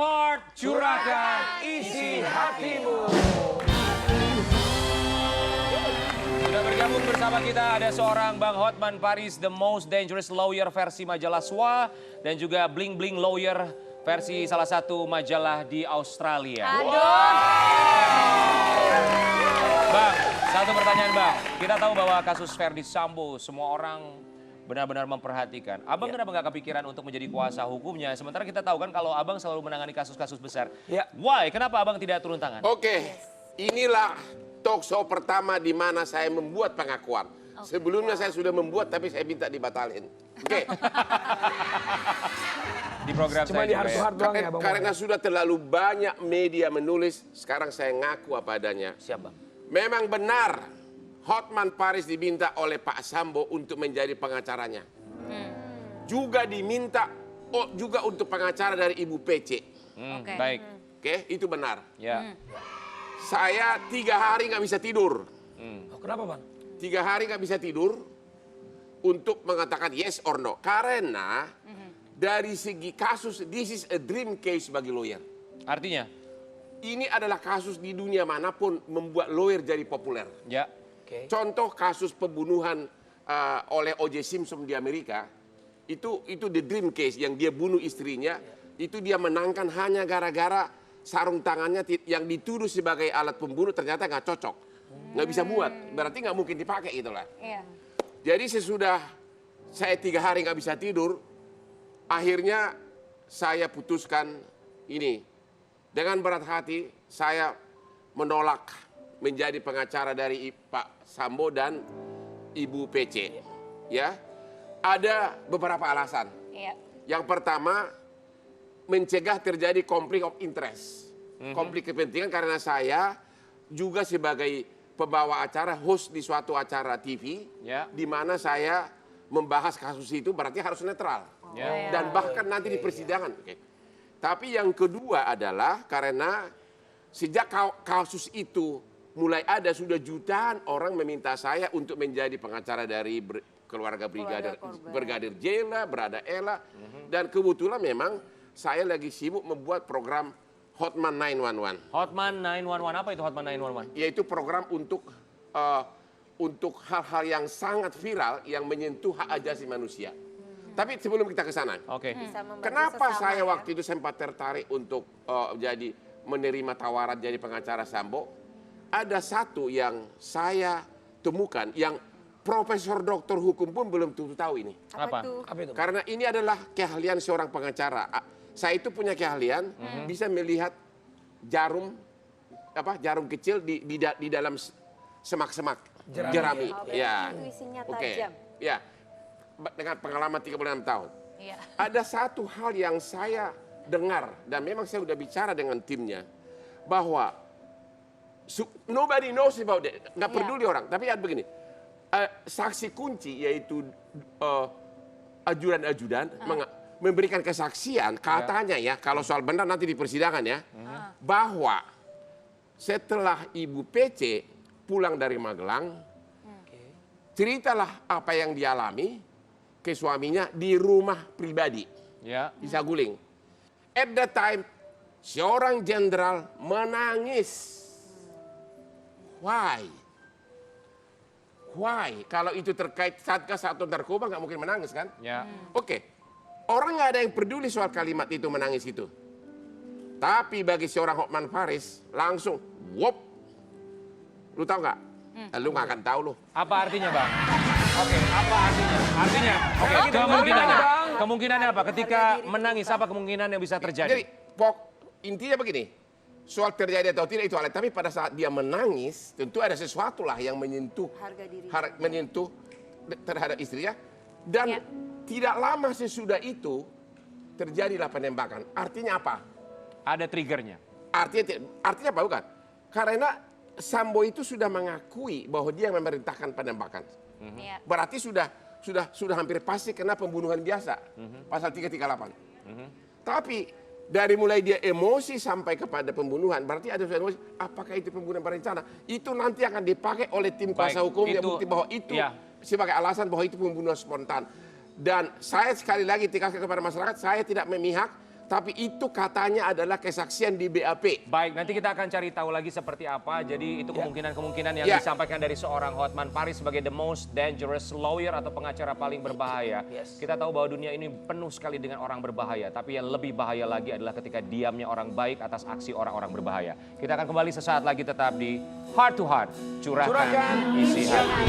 Heart, curahkan isi hatimu. Sudah bergabung bersama kita ada seorang Bang Hotman Paris, the most dangerous lawyer versi majalah SWA, dan juga Bling Bling Lawyer versi salah satu majalah di Australia. Bang, satu pertanyaan Bang. Kita tahu bahwa kasus Verdi Sambo semua orang benar-benar memperhatikan. Abang kenapa nggak kepikiran untuk menjadi kuasa hukumnya? Sementara kita tahu kan kalau abang selalu menangani kasus-kasus besar. Why? Kenapa abang tidak turun tangan? Oke, inilah talk show pertama di mana saya membuat pengakuan. Sebelumnya saya sudah membuat tapi saya minta dibatalin. Oke. Di program Cuma di saya juga ya. doang ya, Bang. Karena sudah terlalu banyak media menulis, sekarang saya ngaku apa adanya. Siap Bang. Memang benar Hotman Paris diminta oleh Pak Sambo untuk menjadi pengacaranya. Juga diminta juga untuk pengacara dari Ibu PC. Baik. Oke, itu benar. Ya. Saya 3 hari nggak bisa tidur. Kenapa, Bang? 3 hari nggak bisa tidur untuk mengatakan yes or no. Karena dari segi kasus, this is a dream case bagi lawyer. Artinya? Ini adalah kasus di dunia manapun membuat lawyer jadi populer. Ya. Contoh kasus pembunuhan oleh O.J. Simpson di Amerika, itu the dream case yang dia bunuh istrinya, itu dia menangkan hanya gara-gara sarung tangannya yang dituduh sebagai alat pembunuh ternyata nggak cocok. Nggak bisa muat, berarti nggak mungkin dipakai itulah. Jadi sesudah saya 3 hari nggak bisa tidur, akhirnya saya putuskan ini. Dengan berat hati saya menolak menjadi pengacara dari Pak Sambo dan Ibu PC. Ya, ada beberapa alasan. Yang pertama, mencegah terjadi konflik of interest. Konflik kepentingan karena saya juga sebagai pembawa acara, host di suatu acara TV, di mana saya membahas kasus itu berarti harus netral. Dan bahkan nanti di persidangan. Tapi yang kedua adalah karena sejak kasus itu mulai ada, sudah jutaan orang meminta saya untuk menjadi pengacara dari keluarga Brigadir J, Brada Ella. Dan kebetulan memang saya lagi sibuk membuat program Hotman 911. Hotman 911, apa itu Hotman 911? Yaitu program untuk hal-hal yang sangat viral yang menyentuh hak asasi manusia. Tapi sebelum kita ke sana, kenapa saya waktu itu sempat tertarik untuk menerima tawaran jadi pengacara Sambo? Ada satu yang saya temukan yang profesor doktor hukum pun belum tentu tahu ini. Apa itu? Karena ini adalah keahlian seorang pengacara. Saya itu punya keahlian bisa melihat jarum kecil di dalam semak-semak jerami. Ya. Oke. Ya. Dengan pengalaman 36 tahun. Ada satu hal yang saya dengar dan memang saya sudah bicara dengan timnya bahwa nobody knows about it, nggak peduli orang. Tapi ya begini, saksi kunci yaitu ajudan-ajudan memberikan kesaksian katanya ya, kalau soal benar nanti di persidangan ya, bahwa setelah Ibu PC pulang dari Magelang, ceritalah apa yang dialami ke suaminya di rumah pribadi di Saguling. At that time, seorang jenderal menangis. Why? Kalau itu terkait Satgas atau narkoba nggak mungkin menangis kan? Oke. Orang nggak ada yang peduli soal kalimat itu menangis itu. Tapi bagi seorang Hotman Paris langsung, wop. Lu tahu nggak? Lu nggak akan tahu lu. Apa artinya Bang? Oke, apa artinya? Artinya, kemungkinannya apa? Ketika menangis, apa kemungkinan yang bisa terjadi? Jadi, intinya begini. Soal terjadi atau tidak itu hal, tapi pada saat dia menangis, tentu ada sesuatu lah yang menyentuh terhadap istrinya. Dan tidak lama sesudah itu, terjadilah penembakan. Artinya apa? Ada triggernya. Artinya apa bukan? Karena Sambo itu sudah mengakui bahwa dia yang memerintahkan penembakan. Berarti sudah hampir pasti kena pembunuhan biasa. Pasal 338. Tapi dari mulai dia emosi sampai kepada pembunuhan, berarti ada emosi. Apakah itu pembunuhan berencana? Itu nanti akan dipakai oleh tim kuasa hukum yang bukti bahwa itu sebagai alasan bahwa itu pembunuhan spontan. Dan saya sekali lagi tegaskan kepada masyarakat, saya tidak memihak, Tapi itu katanya adalah kesaksian di BAP. Baik, nanti kita akan cari tahu lagi seperti apa. Jadi itu kemungkinan-kemungkinan yang Ya. disampaikan dari seorang Hotman Paris sebagai the most dangerous lawyer atau pengacara paling berbahaya. Kita tahu bahwa dunia ini penuh sekali dengan orang berbahaya. Tapi yang lebih bahaya lagi adalah ketika diamnya orang baik atas aksi orang-orang berbahaya. Kita akan kembali sesaat lagi tetap di Heart to Heart. Curahkan isi hati.